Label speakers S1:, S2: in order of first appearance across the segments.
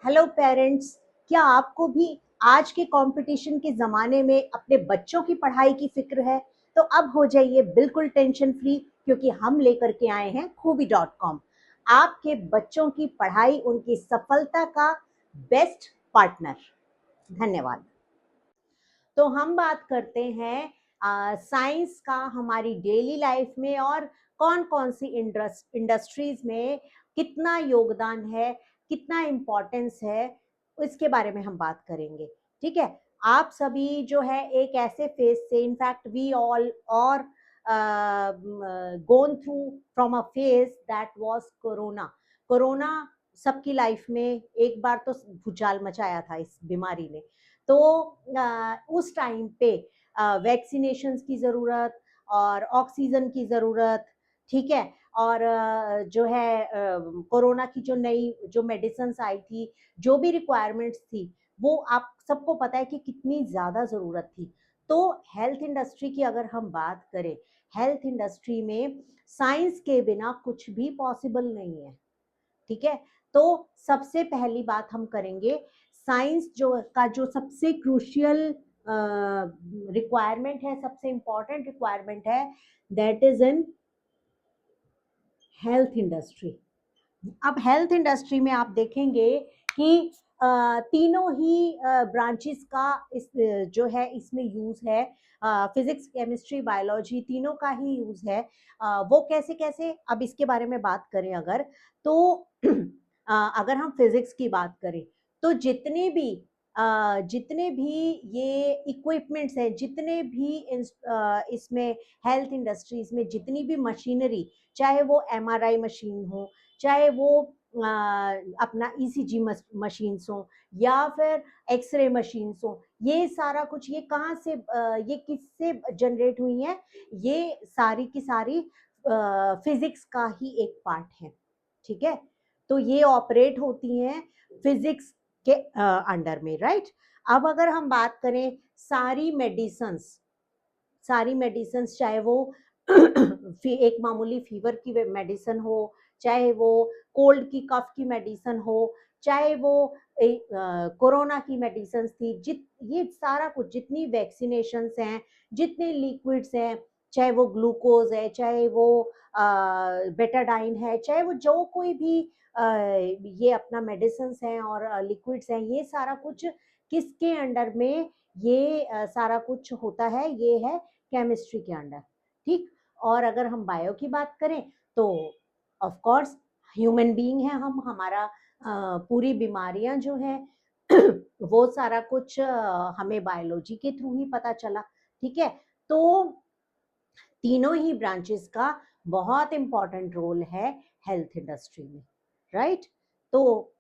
S1: Hello parents, क्या आपको भी आज के कंपटीशन के ज़माने में अपने बच्चों की पढ़ाई की फिक्र है? तो अब हो जाइए बिल्कुल टेंशन फ्री, क्योंकि हम लेकर के आए हैं खूबी.com। आपके बच्चों की पढ़ाई उनकी सफलता का बेस्ट पार्टनर। धन्यवाद। तो हम बात करते हैं साइंस का हमारी डेली लाइफ में और कौन कौन सी इंडस्ट्रीज में कितना योगदान है, कितना इम्पोर्टेंस है, इसके बारे में हम बात करेंगे। ठीक है, आप सभी जो है एक ऐसे फेज से, in fact we all are gone through from a phase that was corona. Corona सबकी लाइफ में एक बार तो भूचाल मचाया था इस बीमारी ने। तो उस टाइम पे वैक्सीनेशन की ज़रूरत और ऑक्सीजन की ज़रूरत, ठीक है, और जो है कोरोना की जो नई जो मेडिसिन आई थी, जो भी रिक्वायरमेंट्स थी, वो आप सबको पता है कि कितनी ज़्यादा ज़रूरत थी। तो हेल्थ इंडस्ट्री की अगर हम बात करें, हेल्थ इंडस्ट्री में साइंस के बिना कुछ भी पॉसिबल नहीं है। ठीक है, तो सबसे पहली बात हम करेंगे साइंस जो सबसे क्रूशियल रिक्वायरमेंट है, सबसे इंपॉर्टेंट रिक्वायरमेंट है, that is in health industry. अब हेल्थ इंडस्ट्री में आप देखेंगे कि तीनों ही ब्रांचेस का इस जो है इसमें यूज है। फिजिक्स, केमिस्ट्री, बायोलॉजी, तीनों का ही यूज है। वो कैसे कैसे, अब इसके बारे में बात करें अगर, तो अगर हम फिजिक्स की बात करें तो जितने भी ये इक्विपमेंट्स हैं, जितने भी इसमें हेल्थ इंडस्ट्रीज में जितनी भी मशीनरी, चाहे वो एमआरआई मशीन हो, चाहे वो अपना ईसीजी मशीन्स हो, या फिर एक्सरे मशीन्स हो, ये सारा कुछ ये कहाँ से ये किससे जनरेट हुई है? ये सारी की सारी फिजिक्स का ही एक पार्ट है। ठीक है, तो ये ऑपरेट होती हैं फिजिक्स के अंडर में, राइट। अब अगर हम बात करें सारी मेडिसिन, चाहे वो एक मामूली फीवर की मेडिसिन हो, चाहे वो कोल्ड की कफ की मेडिसिन हो, चाहे वो कोरोना की मेडिसिन थी, ये सारा कुछ, जितनी वैक्सीनेशंस हैं, जितने लिक्विड्स हैं, चाहे वो ग्लूकोज है, चाहे वो बेटाडाइन है, चाहे वो जो कोई भी ये अपना मेडिसिन हैं और लिक्विड्स हैं, ये सारा कुछ किसके अंडर में ये सारा कुछ होता है? ये है केमिस्ट्री के अंडर। ठीक, और अगर हम बायो की बात करें तो ऑफ कोर्स ह्यूमन बीइंग है हम, हमारा पूरी बीमारियां जो है वो सारा कुछ हमें बायोलॉजी के थ्रू ही पता चला। ठीक है, तो तीनों ही ब्रांचेस का बहुत इंपॉर्टेंट रोल है हेल्थ इंडस्ट्री में, राइट। तो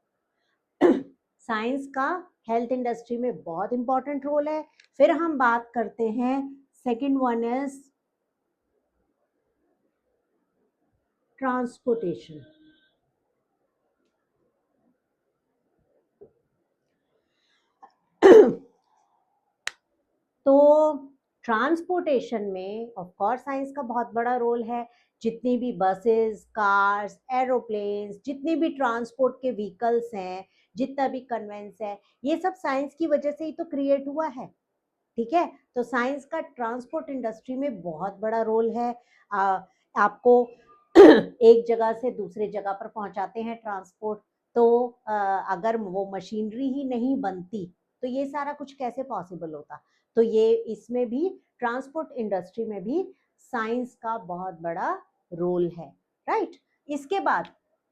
S1: साइंस का हेल्थ इंडस्ट्री में बहुत इंपॉर्टेंट रोल है। फिर हम बात करते हैं, सेकंड वन इज ट्रांसपोर्टेशन। तो ट्रांसपोर्टेशन में ऑफ कोर्स साइंस का बहुत बड़ा रोल है। जितनी भी बसेस, कार्स, एरोप्लेन्स, जितनी भी ट्रांसपोर्ट के व्हीकल्स हैं, जितना भी कन्वेंस है, ये सब साइंस की वजह से ही तो क्रिएट हुआ है। ठीक है, तो साइंस का ट्रांसपोर्ट इंडस्ट्री में बहुत बड़ा रोल है। आपको एक जगह से दूसरे जगह पर पहुंचाते हैं ट्रांसपोर्ट, तो अगर वो मशीनरी ही नहीं बनती तो ये सारा कुछ कैसे पॉसिबल होता? तो ये इसमें भी, ट्रांसपोर्ट इंडस्ट्री में भी साइंस का बहुत बड़ा रोल है, राइट। इसके बाद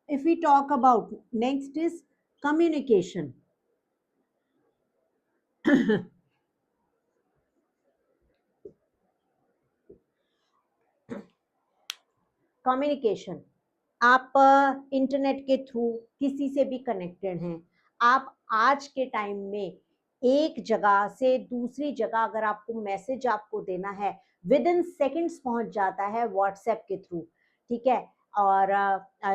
S1: if we talk about, next is communication. Communication, आप इंटरनेट के थ्रू किसी से भी कनेक्टेड हैं। आप आज के टाइम में एक जगह से दूसरी जगह अगर आपको मैसेज आपको देना है, विद इन सेकेंड्स पहुंच जाता है व्हाट्सएप के थ्रू। ठीक है, और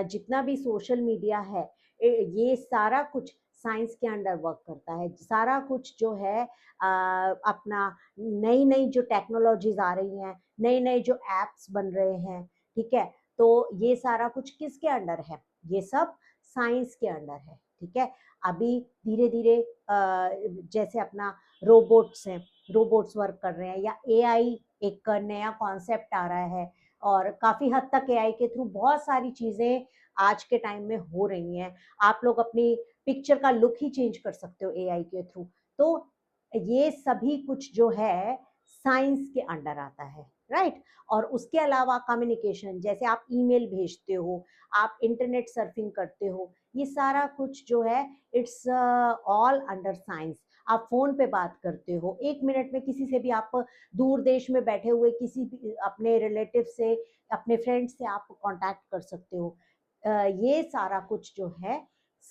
S1: जितना भी सोशल मीडिया है, ये सारा कुछ साइंस के अंडर वर्क करता है। सारा कुछ जो है अपना नई नई जो टेक्नोलॉजीज आ रही हैं, नए नए जो एप्स बन रहे हैं, ठीक है, तो ये सारा कुछ किसके अंडर है? ये सब साइंस के अंडर है। ठीक है। अभी धीरे धीरे जैसे अपना रोबोट्स हैं, रोबोट्स वर्क कर रहे हैं, या एआई एक नया कॉन्सेप्ट आ रहा है, और काफ़ी हद तक एआई के थ्रू बहुत सारी चीज़ें आज के टाइम में हो रही हैं। आप लोग अपनी पिक्चर का लुक ही चेंज कर सकते हो एआई के थ्रू। तो ये सभी कुछ जो है साइंस के अंडर आता है, राइट। और उसके अलावा कम्युनिकेशन, जैसे आप ईमेल भेजते हो, आप इंटरनेट सर्फिंग करते हो, ये सारा कुछ जो है इट्स ऑल अंडर साइंस। आप फोन पे बात करते हो, 1 मिनट में किसी से भी, आप दूर देश में बैठे हुए किसी भी अपने रिलेटिव से, अपने फ्रेंड से आप कांटेक्ट कर सकते हो। ये सारा कुछ जो है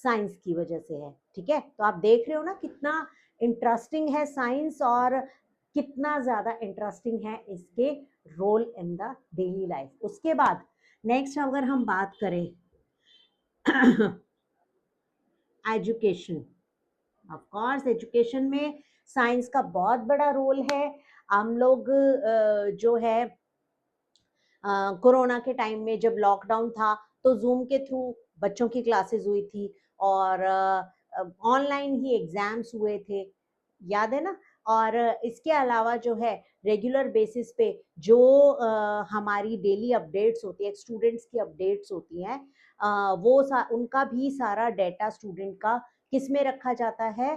S1: साइंस की वजह से है, ठीक है। तो आप देख रहे हो ना कितना इंटरेस्टिंग है साइंस, और कितना ज़्यादा इंटरेस्टिंग है इसके role in the daily life. उसके बाद नेक्स्ट अगर हम बात करें एजुकेशन, ऑफ कोर्स एजुकेशन में साइंस का बहुत बड़ा रोल है। हम लोग जो है कोरोना के टाइम में जब लॉकडाउन था तो जूम के थ्रू बच्चों की क्लासेस हुई थी, और ऑनलाइन ही एग्जाम्स हुए थे, याद है ना। और इसके अलावा जो है रेगुलर बेसिस पे जो हमारी डेली अपडेट्स होती है, स्टूडेंट्स की अपडेट्स होती हैं, उनका भी सारा डाटा स्टूडेंट का किस में रखा जाता है,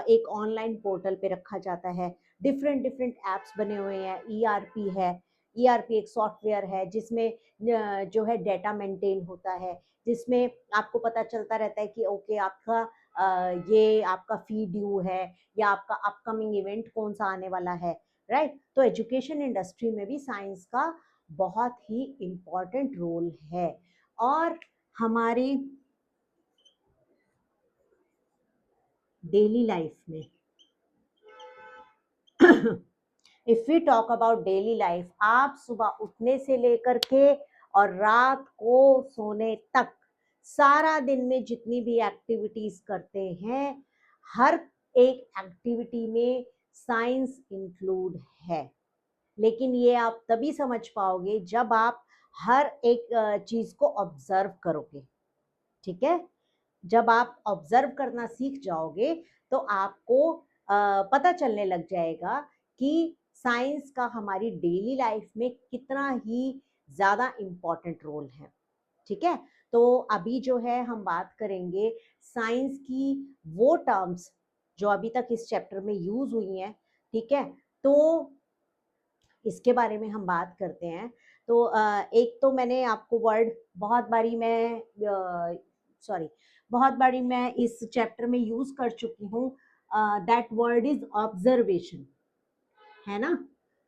S1: एक ऑनलाइन पोर्टल पे रखा जाता है। डिफरेंट डिफरेंट एप्स बने हुए हैं, ईआरपी है। ईआरपी एक सॉफ्टवेयर है जिसमें जो है डाटा मेंटेन होता है, जिसमें आपको पता चलता रहता है कि ओके आपका ये आपका फी ड्यू है, या आपका अपकमिंग इवेंट कौन सा आने वाला है, राइट। तो एजुकेशन इंडस्ट्री में भी साइंस का बहुत ही इम्पोर्टेंट रोल है। और हमारी डेली लाइफ में if we talk about daily life, आप सुबह उठने से लेकर के और रात को सोने तक, सारा दिन में जितनी भी एक्टिविटीज करते हैं, हर एक एक्टिविटी में साइंस इंक्लूड है। लेकिन ये आप तभी समझ पाओगे जब आप हर एक चीज को ऑब्जर्व करोगे, ठीक है। जब आप ऑब्जर्व करना सीख जाओगे तो आपको पता चलने लग जाएगा कि साइंस का हमारी डेली लाइफ में कितना ही ज़्यादा इम्पोर्टेंट रोल है, ठीक है। तो अभी जो है हम बात करेंगे साइंस की वो टर्म्स जो अभी तक इस चैप्टर में यूज हुई हैं, ठीक है। तो इसके बारे में हम बात करते हैं। तो एक तो मैंने आपको वर्ड बहुत बारी मैं सॉरी बहुत बारी मैं इस चैप्टर में यूज कर चुकी हूँ, दैट वर्ड इज ऑब्जर्वेशन, है ना।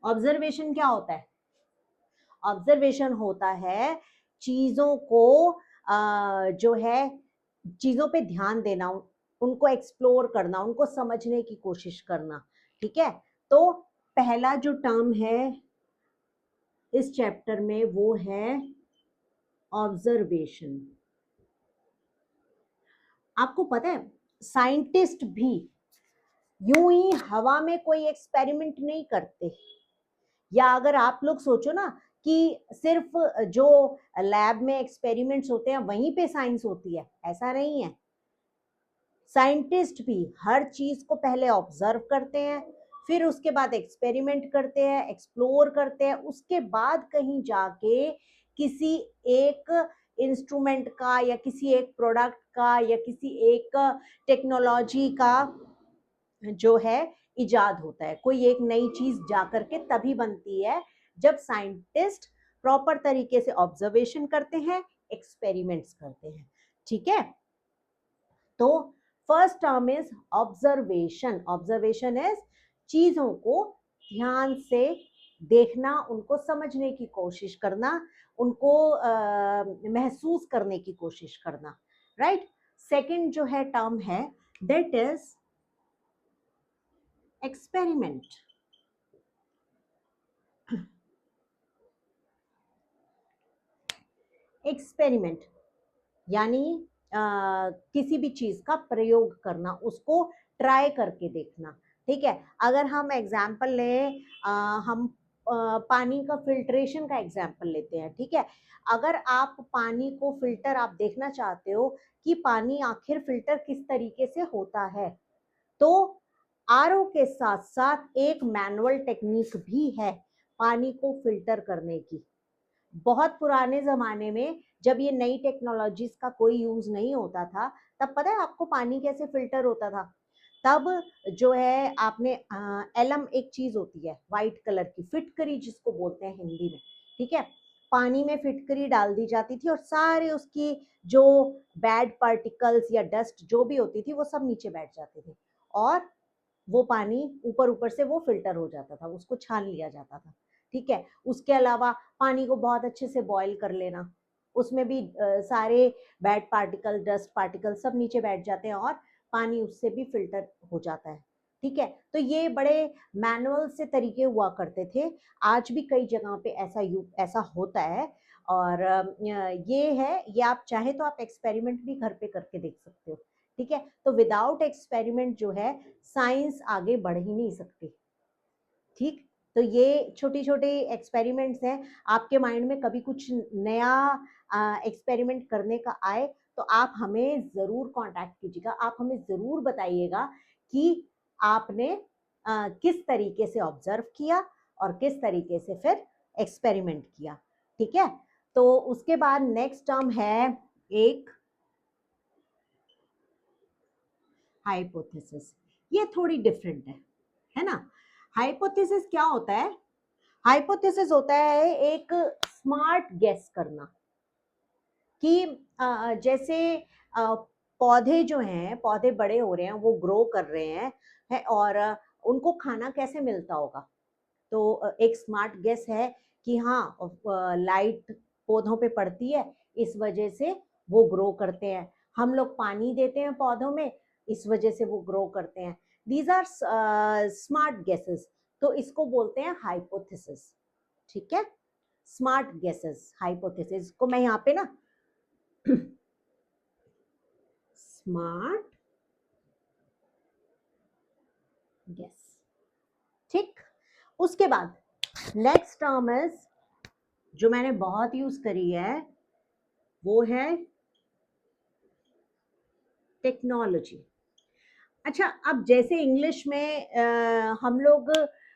S1: ऑब्जर्वेशन क्या होता है? ऑब्जर्वेशन होता है चीजों को जो है चीजों पे ध्यान देना, उनको एक्सप्लोर करना, उनको समझने की कोशिश करना, ठीक है। तो पहला जो टर्म है इस चैप्टर में वो है ऑब्जर्वेशन। आपको पता है साइंटिस्ट भी यूं ही हवा में कोई एक्सपेरिमेंट नहीं करते, या अगर आप लोग सोचो ना कि सिर्फ जो लैब में एक्सपेरिमेंट्स होते हैं वहीं पे साइंस होती है, ऐसा नहीं है। साइंटिस्ट भी हर चीज को पहले ऑब्जर्व करते हैं, फिर उसके बाद एक्सपेरिमेंट करते हैं, एक्सप्लोर करते हैं, उसके बाद कहीं जाके किसी एक इंस्ट्रूमेंट का, या किसी एक प्रोडक्ट का, या किसी एक टेक्नोलॉजी का जो है इजाद होता है। कोई एक नई चीज जाकर के तभी बनती है जब साइंटिस्ट प्रॉपर तरीके से ऑब्जर्वेशन करते हैं, एक्सपेरिमेंट्स करते हैं, ठीक है। तो first term is observation. Observation is चीजों को ध्यान से देखना, उनको समझने की कोशिश करना, उनको महसूस करने की कोशिश करना, राइट। सेकंड जो है टर्म है दैट इज एक्सपेरिमेंट। एक्सपेरिमेंट यानी किसी भी चीज का प्रयोग करना, उसको ट्राई करके देखना, ठीक है। अगर हम एग्जाम्पल लें, हम पानी का फिल्ट्रेशन का एग्जाम्पल लेते हैं, ठीक है। अगर आप पानी को फिल्टर आप देखना चाहते हो कि पानी आखिर फिल्टर किस तरीके से होता है, तो आरओ के साथ साथ एक मैनुअल टेक्निक भी है पानी को फिल्टर करने की। बहुत पुराने जमाने में जब ये नई टेक्नोलॉजीज का कोई यूज नहीं होता था, तब पता है आपको पानी कैसे फिल्टर होता था? तब जो है आपने एलम एक चीज होती है व्हाइट कलर की, फिटकरी जिसको बोलते हैं हिंदी में, ठीक है। पानी में फिटकरी डाल दी जाती थी और सारे उसकी जो बैड पार्टिकल्स या डस्ट जो भी होती थी वो सब नीचे बैठ जाते थे, और वो पानी ऊपर ऊपर से वो फिल्टर हो जाता था, उसको छान लिया जाता था, ठीक है। उसके अलावा पानी को बहुत अच्छे से बॉईल कर लेना, उसमें भी सारे बैड पार्टिकल डस्ट पार्टिकल सब नीचे बैठ जाते हैं और पानी उससे भी फिल्टर हो जाता है, ठीक है। तो ये बड़े मैनुअल से तरीके हुआ करते थे। आज भी कई जगह पे ऐसा होता है, और ये है, ये आप चाहे तो आप एक्सपेरिमेंट भी घर पे करके देख सकते हो, ठीक है। तो विदाउट एक्सपेरिमेंट जो है साइंस आगे बढ़ ही नहीं सकती, ठीक। तो ये छोटी छोटी एक्सपेरिमेंट्स हैं। आपके माइंड में कभी कुछ नया एक्सपेरिमेंट करने का आए तो आप हमें ज़रूर कांटेक्ट कीजिएगा, आप हमें ज़रूर बताइएगा कि आपने किस तरीके से ऑब्जर्व किया और किस तरीके से फिर एक्सपेरिमेंट किया, ठीक है। तो उसके बाद नेक्स्ट टर्म है एक हाइपोथेसिस। ये थोड़ी डिफरेंट है ना। हाइपोथेसिस क्या होता है? हाइपोथेसिस होता है एक स्मार्ट गेस करना कि जैसे पौधे जो हैं, पौधे बड़े हो रहे हैं, वो ग्रो कर रहे हैं है, और उनको खाना कैसे मिलता होगा। तो एक स्मार्ट गेस है कि हाँ, लाइट पौधों पे पड़ती है, इस वजह से वो ग्रो करते हैं। हम लोग पानी देते हैं पौधों में, इस वजह से वो ग्रो करते हैं। दीज आर स्मार्ट गेसेस, तो इसको बोलते हैं हाइपोथेसिस, ठीक है। स्मार्ट गेसेस, हाइपोथेसिस को मैं यहाँ पे ना स्मार्ट गेस, ठीक। उसके बाद नेक्स्ट टर्म इज, जो मैंने बहुत यूज करी है, वो है टेक्नोलॉजी। अच्छा, अब जैसे इंग्लिश में हम लोग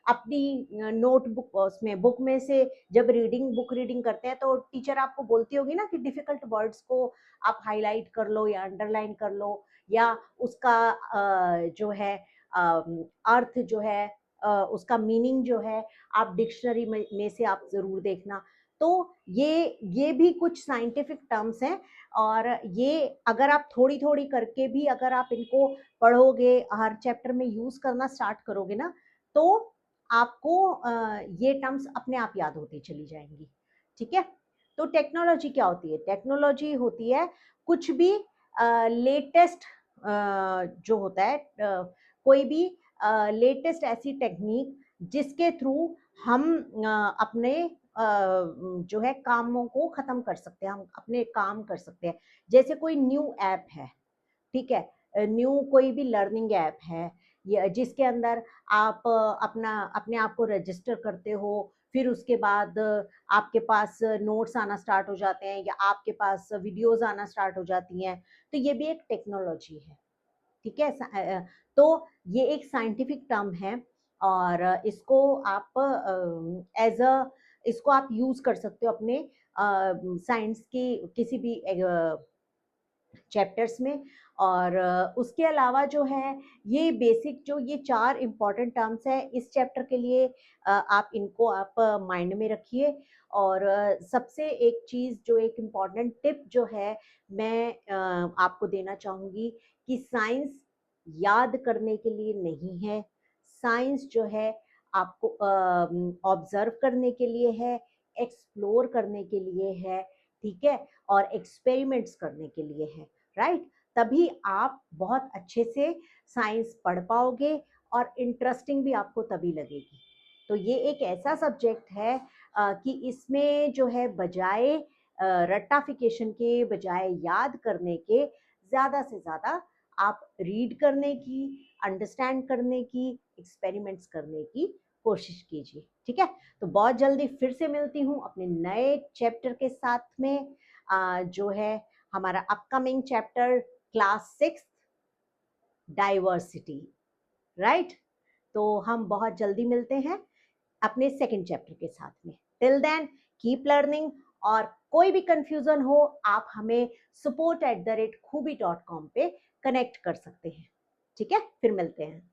S1: अपनी नोटबुक उसमें बुक में से जब बुक रीडिंग करते हैं, तो टीचर आपको बोलती होगी ना कि डिफिकल्ट वर्ड्स को आप हाईलाइट कर लो या अंडरलाइन कर लो, या उसका जो है अर्थ जो है, उसका मीनिंग जो है, आप डिक्शनरी में से आप जरूर देखना। तो ये भी कुछ साइंटिफिक टर्म्स हैं, और ये अगर आप थोड़ी थोड़ी करके भी अगर आप इनको पढ़ोगे, हर चैप्टर में यूज करना स्टार्ट करोगे ना, तो आपको ये टर्म्स अपने आप याद होती चली जाएंगी, ठीक है। तो टेक्नोलॉजी क्या होती है? टेक्नोलॉजी होती है कुछ भी लेटेस्ट जो होता है, कोई भी लेटेस्ट ऐसी टेक्निक जिसके थ्रू हम अपने जो है कामों को खत्म कर सकते हैं, हम अपने काम कर सकते हैं। जैसे कोई न्यू ऐप है, ठीक है, न्यू कोई भी लर्निंग ऐप है, जिसके अंदर आप अपना अपने आप को रजिस्टर करते हो, फिर उसके बाद आपके पास नोट्स आना स्टार्ट हो जाते हैं, या आपके पास वीडियोस आना स्टार्ट हो जाती हैं, तो ये भी एक टेक्नोलॉजी है, ठीक है। तो ये एक साइंटिफिक टर्म है, और इसको आप एज अ इसको आप यूज कर सकते हो अपने साइंस की किसी भी चैप्टर्स में। और उसके अलावा जो है, ये बेसिक जो ये 4 इम्पॉर्टेंट टर्म्स है इस चैप्टर के लिए, आप इनको आप माइंड में रखिए। और सबसे एक चीज़ जो एक इम्पॉर्टेंट टिप जो है मैं आपको देना चाहूँगी कि साइंस याद करने के लिए नहीं है, साइंस जो है आपको ऑब्जर्व करने के लिए है, एक्सप्लोर करने के लिए है, ठीक है, और एक्सपेरिमेंट्स करने के लिए है, राइट। तभी आप बहुत अच्छे से साइंस पढ़ पाओगे, और इंटरेस्टिंग भी आपको तभी लगेगी। तो ये एक ऐसा सब्जेक्ट है कि इसमें जो है बजाय रट्टाफिकेशन के, बजाय याद करने के, ज़्यादा से ज़्यादा आप रीड करने की, अंडरस्टैंड करने की, एक्सपेरिमेंट्स करने की कोशिश कीजिए, ठीक है। तो बहुत जल्दी फिर से मिलती हूँ अपने नए चैप्टर के साथ में, जो है हमारा upcoming chapter class 6 diversity, right. तो हम बहुत जल्दी मिलते हैं अपने सेकंड चैप्टर के साथ में। टिल देन कीप लर्निंग, और कोई भी कंफ्यूजन हो आप हमें support@khoobi.com पे कनेक्ट कर सकते हैं, ठीक है। फिर मिलते हैं।